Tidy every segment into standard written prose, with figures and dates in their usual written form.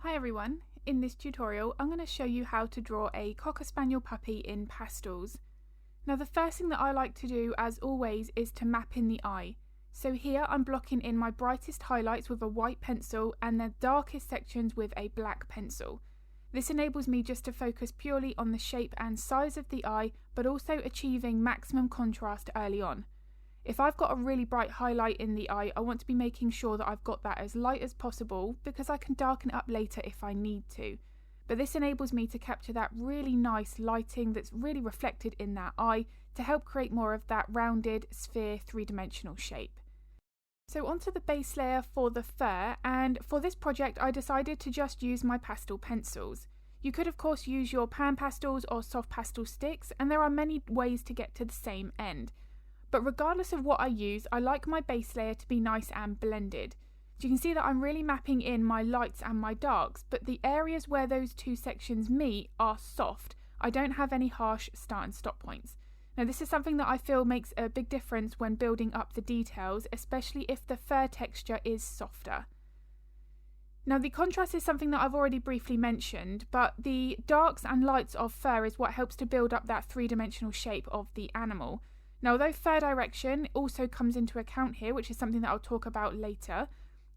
Hi everyone, in this tutorial I'm going to show you how to draw a Cocker Spaniel puppy in pastels. Now the first thing that I like to do as always is to map in the eye. So here I'm blocking in my brightest highlights with a white pencil and the darkest sections with a black pencil. This enables me just to focus purely on the shape and size of the eye, but also achieving maximum contrast early on. If I've got a really bright highlight in the eye, I want to be making sure that I've got that as light as possible because I can darken it up later if I need to. But this enables me to capture that really nice lighting that's really reflected in that eye to help create more of that rounded sphere three-dimensional shape. So onto the base layer for the fur, and for this project I decided to just use my pastel pencils. You could of course use your pan pastels or soft pastel sticks, and there are many ways to get to the same end. But regardless of what I use, I like my base layer to be nice and blended. So you can see that I'm really mapping in my lights and my darks, but the areas where those two sections meet are soft. I don't have any harsh start and stop points. Now this is something that I feel makes a big difference when building up the details, especially if the fur texture is softer. Now the contrast is something that I've already briefly mentioned, but the darks and lights of fur is what helps to build up that three-dimensional shape of the animal. Now, although fur direction also comes into account here, which is something that I'll talk about later,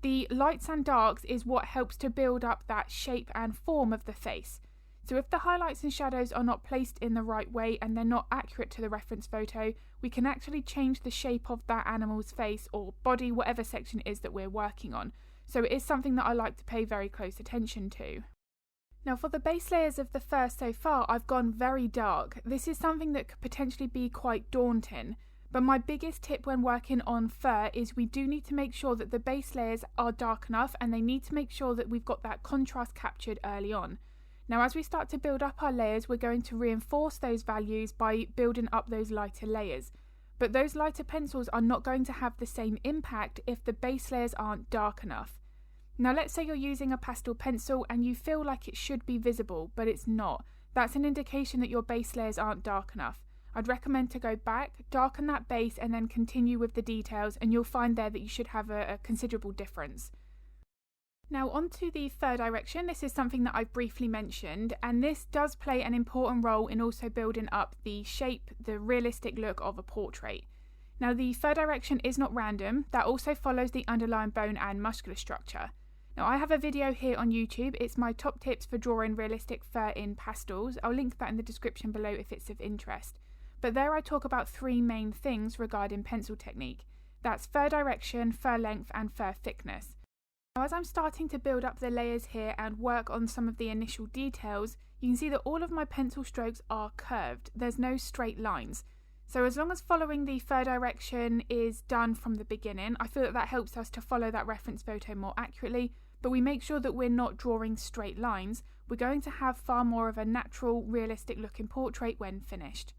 the lights and darks is what helps to build up that shape and form of the face. So if the highlights and shadows are not placed in the right way and they're not accurate to the reference photo, we can actually change the shape of that animal's face or body, whatever section it is that we're working on. So it is something that I like to pay very close attention to. Now for the base layers of the fur so far, I've gone very dark. This is something that could potentially be quite daunting, but my biggest tip when working on fur is we do need to make sure that the base layers are dark enough and they need to make sure that we've got that contrast captured early on. Now as we start to build up our layers, we're going to reinforce those values by building up those lighter layers. But those lighter pencils are not going to have the same impact if the base layers aren't dark enough. Now let's say you're using a pastel pencil and you feel like it should be visible, but it's not. That's an indication that your base layers aren't dark enough. I'd recommend to go back, darken that base and then continue with the details, and you'll find there that you should have a considerable difference. Now onto the fur direction. This is something that I've briefly mentioned, and this does play an important role in also building up the shape, the realistic look of a portrait. Now the fur direction is not random, that also follows the underlying bone and muscular structure. Now I have a video here on YouTube. It's my top tips for drawing realistic fur in pastels. I'll link that in the description below if it's of interest. But there I talk about three main things regarding pencil technique. That's fur direction, fur length and fur thickness. Now as I'm starting to build up the layers here and work on some of the initial details, you can see that all of my pencil strokes are curved. There's no straight lines. So as long as following the fur direction is done from the beginning, I feel that that helps us to follow that reference photo more accurately, but we make sure that we're not drawing straight lines. We're going to have far more of a natural, realistic looking portrait when finished.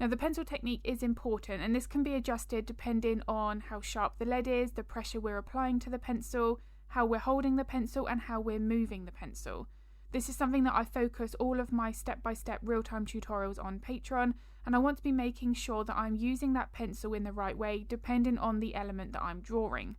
Now the pencil technique is important, and this can be adjusted depending on how sharp the lead is, the pressure we're applying to the pencil, how we're holding the pencil and how we're moving the pencil. This is something that I focus all of my step-by-step real-time tutorials on Patreon, and I want to be making sure that I'm using that pencil in the right way depending on the element that I'm drawing.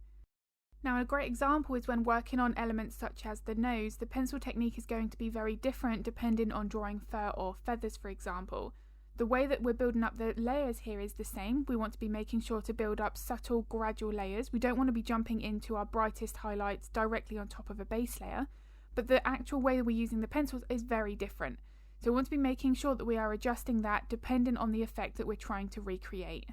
Now a great example is when working on elements such as the nose. The pencil technique is going to be very different depending on drawing fur or feathers, for example. The way that we're building up the layers here is the same. We want to be making sure to build up subtle, gradual layers. We don't want to be jumping into our brightest highlights directly on top of a base layer, but the actual way that we're using the pencils is very different. So we want to be making sure that we are adjusting that depending on the effect that we're trying to recreate.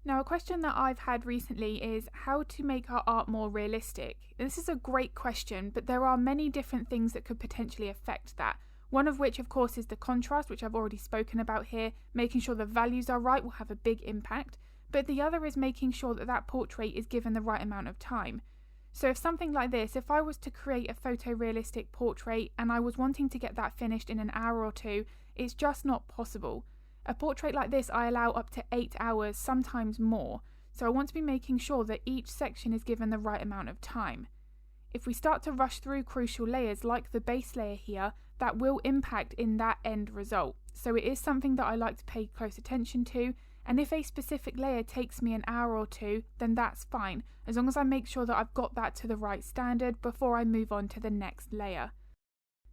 Now a question that I've had recently is how to make our art more realistic. This is a great question, but there are many different things that could potentially affect that. One of which of course is the contrast, which I've already spoken about here. Making sure the values are right will have a big impact, but the other is making sure that that portrait is given the right amount of time. So if something like this, if I was to create a photorealistic portrait and I was wanting to get that finished in an hour or two, it's just not possible. A portrait like this I allow up to 8 hours, sometimes more, so I want to be making sure that each section is given the right amount of time. If we start to rush through crucial layers like the base layer here, that will impact in that end result. So it is something that I like to pay close attention to, And if a specific layer takes me an hour or two, then that's fine, as long as I make sure that I've got that to the right standard before I move on to the next layer.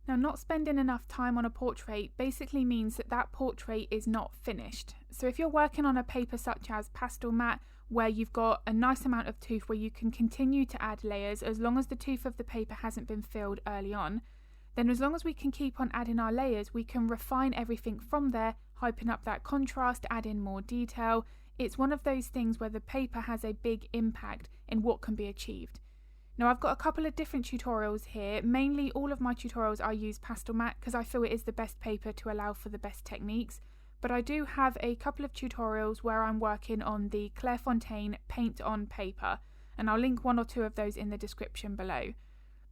Now, not spending enough time on a portrait basically means that that portrait is not finished. So if you're working on a paper such as Pastelmat, where you've got a nice amount of tooth where you can continue to add layers as long as the tooth of the paper hasn't been filled early on, then as long as we can keep on adding our layers, we can refine everything from there, hyping up that contrast, add in more detail. It's one of those things where the paper has a big impact in what can be achieved. Now, I've got a couple of different tutorials here. Mainly all of my tutorials I use Pastelmat because I feel it is the best paper to allow for the best techniques, but I do have a couple of tutorials where I'm working on the Clairefontaine paint on paper, and I'll link one or two of those in the description below.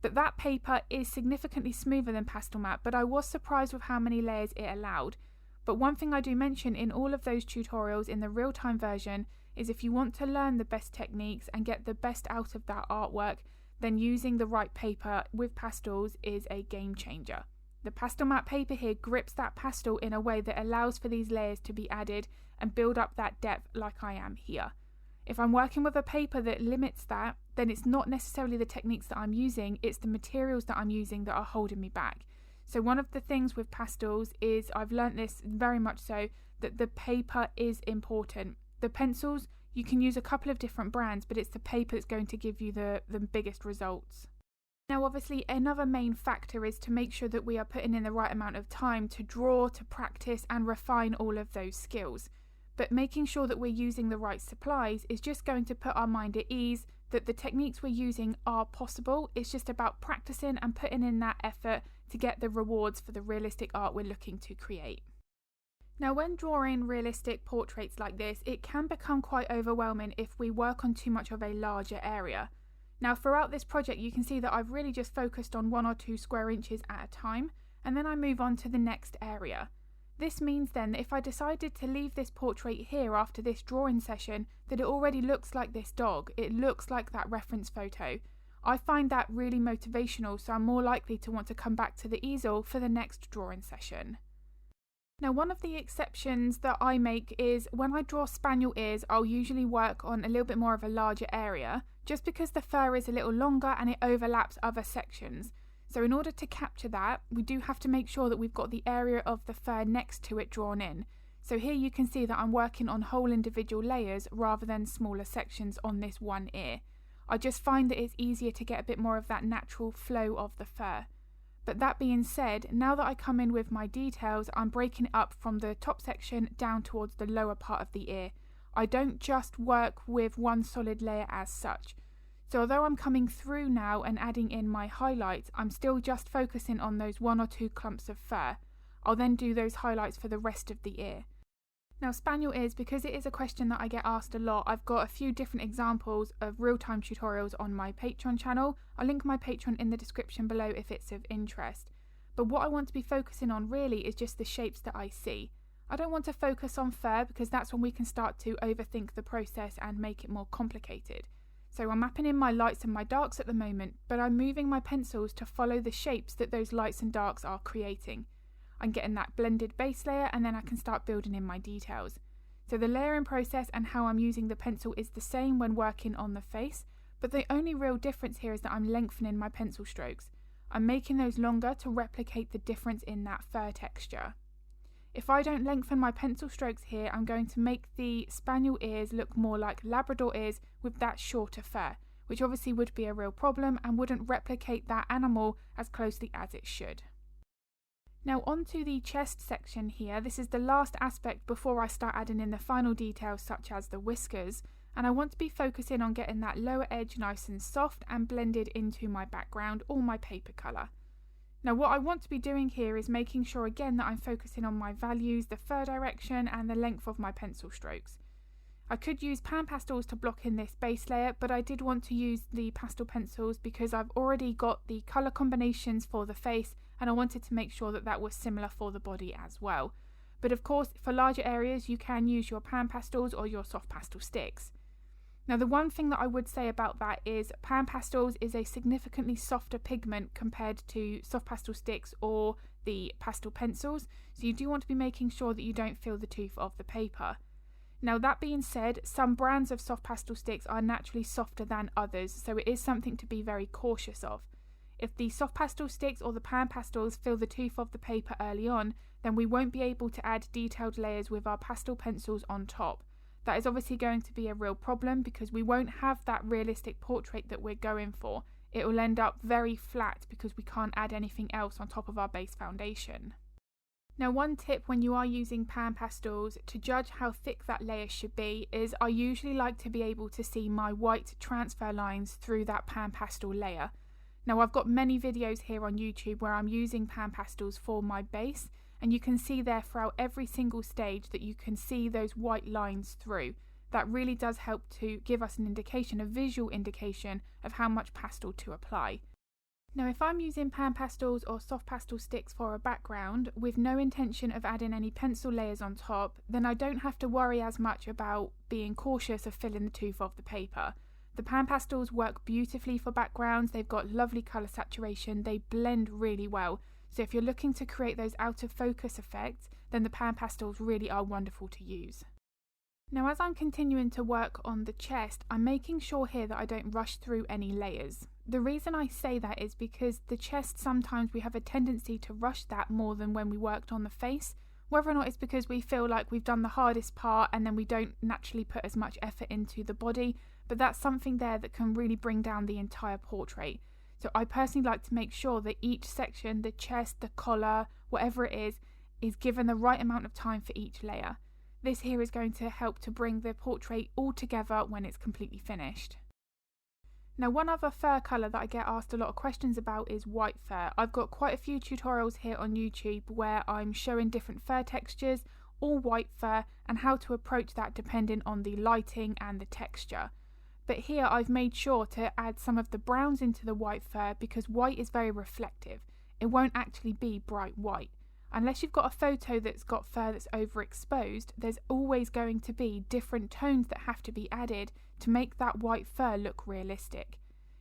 But that paper is significantly smoother than Pastelmat, but I was surprised with how many layers it allowed. But one thing I do mention in all of those tutorials in the real-time version is if you want to learn the best techniques and get the best out of that artwork, then using the right paper with pastels is a game changer. The Pastelmat paper here grips that pastel in a way that allows for these layers to be added and build up that depth like I am here. If I'm working with a paper that limits that, then it's not necessarily the techniques that I'm using, it's the materials that I'm using that are holding me back. So one of the things with pastels is, I've learnt this very much so, that the paper is important. The pencils, you can use a couple of different brands, but it's the paper that's going to give you the biggest results. Now obviously another main factor is to make sure that we are putting in the right amount of time to draw, to practice and refine all of those skills. But making sure that we're using the right supplies is just going to put our mind at ease that the techniques we're using are possible. It's just about practicing and putting in that effort to get the rewards for the realistic art we're looking to create. Now, when drawing realistic portraits like this, it can become quite overwhelming if we work on too much of a larger area. Now, throughout this project, you can see that I've really just focused on 1 or 2 square inches at a time, and then I move on to the next area. This means then that if I decided to leave this portrait here after this drawing session, that it already looks like this dog, it looks like that reference photo. I find that really motivational, so I'm more likely to want to come back to the easel for the next drawing session. Now, one of the exceptions that I make is when I draw spaniel ears, I'll usually work on a little bit more of a larger area, just because the fur is a little longer and it overlaps other sections. So in order to capture that, we do have to make sure that we've got the area of the fur next to it drawn in. So here you can see that I'm working on whole individual layers rather than smaller sections on this one ear. I just find that it's easier to get a bit more of that natural flow of the fur. But that being said, now that I come in with my details, I'm breaking it up from the top section down towards the lower part of the ear. I don't just work with one solid layer as such. So although I'm coming through now and adding in my highlights, I'm still just focusing on those 1 or 2 clumps of fur. I'll then do those highlights for the rest of the ear. Now, spaniel ears, because it is a question that I get asked a lot, I've got a few different examples of real-time tutorials on my Patreon channel. I'll link my Patreon in the description below if it's of interest. But what I want to be focusing on really is just the shapes that I see. I don't want to focus on fur because that's when we can start to overthink the process and make it more complicated. So I'm mapping in my lights and my darks at the moment, but I'm moving my pencils to follow the shapes that those lights and darks are creating. I'm getting that blended base layer and then I can start building in my details. So the layering process and how I'm using the pencil is the same when working on the face, but the only real difference here is that I'm lengthening my pencil strokes. I'm making those longer to replicate the difference in that fur texture. If I don't lengthen my pencil strokes here, I'm going to make the spaniel ears look more like Labrador ears with that shorter fur, which obviously would be a real problem and wouldn't replicate that animal as closely as it should. Now onto the chest section here. This is the last aspect before I start adding in the final details such as the whiskers, and I want to be focusing on getting that lower edge nice and soft and blended into my background or my paper colour. Now what I want to be doing here is making sure again that I'm focusing on my values, the fur direction and the length of my pencil strokes. I could use pan pastels to block in this base layer, but I did want to use the pastel pencils because I've already got the colour combinations for the face and I wanted to make sure that that was similar for the body as well. But of course, for larger areas you can use your pan pastels or your soft pastel sticks. Now the one thing that I would say about that is pan pastels is a significantly softer pigment compared to soft pastel sticks or the pastel pencils, so you do want to be making sure that you don't feel the tooth of the paper. Now that being said, some brands of soft pastel sticks are naturally softer than others, so it is something to be very cautious of. If the soft pastel sticks or the pan pastels fill the tooth of the paper early on, then we won't be able to add detailed layers with our pastel pencils on top. That is obviously going to be a real problem because we won't have that realistic portrait that we're going for. It will end up very flat because we can't add anything else on top of our base foundation. Now, one tip when you are using pan pastels to judge how thick that layer should be is I usually like to be able to see my white transfer lines through that pan pastel layer. Now, I've got many videos here on YouTube where I'm using pan pastels for my base, and you can see there throughout every single stage that you can see those white lines through. That really does help to give us an indication, a visual indication of how much pastel to apply. Now, if I'm using pan pastels or soft pastel sticks for a background with no intention of adding any pencil layers on top, then I don't have to worry as much about being cautious of filling the tooth of the paper. The pan pastels work beautifully for backgrounds, they've got lovely colour saturation, they blend really well. So if you're looking to create those out of focus effects, then the pan pastels really are wonderful to use. Now, as I'm continuing to work on the chest, I'm making sure here that I don't rush through any layers. The reason I say that is because the chest, sometimes we have a tendency to rush that more than when we worked on the face. Whether or not it's because we feel like we've done the hardest part and then we don't naturally put as much effort into the body, but that's something there that can really bring down the entire portrait. So I personally like to make sure that each section, the chest, the collar, whatever it is given the right amount of time for each layer. This here is going to help to bring the portrait all together when it's completely finished. Now, one other fur colour that I get asked a lot of questions about is white fur. I've got quite a few tutorials here on YouTube where I'm showing different fur textures, all white fur, and how to approach that depending on the lighting and the texture. But here I've made sure to add some of the browns into the white fur because white is very reflective. It won't actually be bright white. Unless you've got a photo that's got fur that's overexposed, there's always going to be different tones that have to be added to make that white fur look realistic.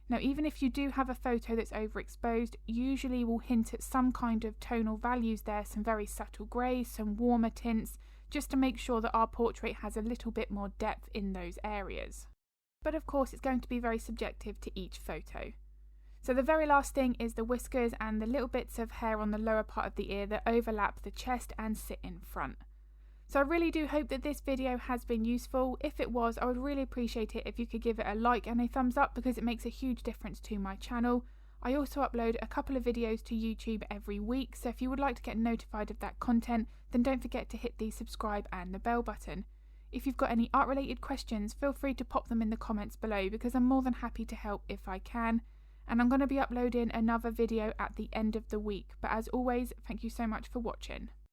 Now, even if you do have a photo that's overexposed, usually we'll hint at some kind of tonal values there, some very subtle greys, some warmer tints, just to make sure that our portrait has a little bit more depth in those areas. But of course, it's going to be very subjective to each photo. So the very last thing is the whiskers and the little bits of hair on the lower part of the ear that overlap the chest and sit in front. So I really do hope that this video has been useful. If it was, I would really appreciate it if you could give it a like and a thumbs up because it makes a huge difference to my channel. I also upload a couple of videos to YouTube every week, so if you would like to get notified of that content, then don't forget to hit the subscribe and the bell button. If you've got any art related questions, feel free to pop them in the comments below because I'm more than happy to help if I can. And I'm going to be uploading another video at the end of the week. But as always, thank you so much for watching.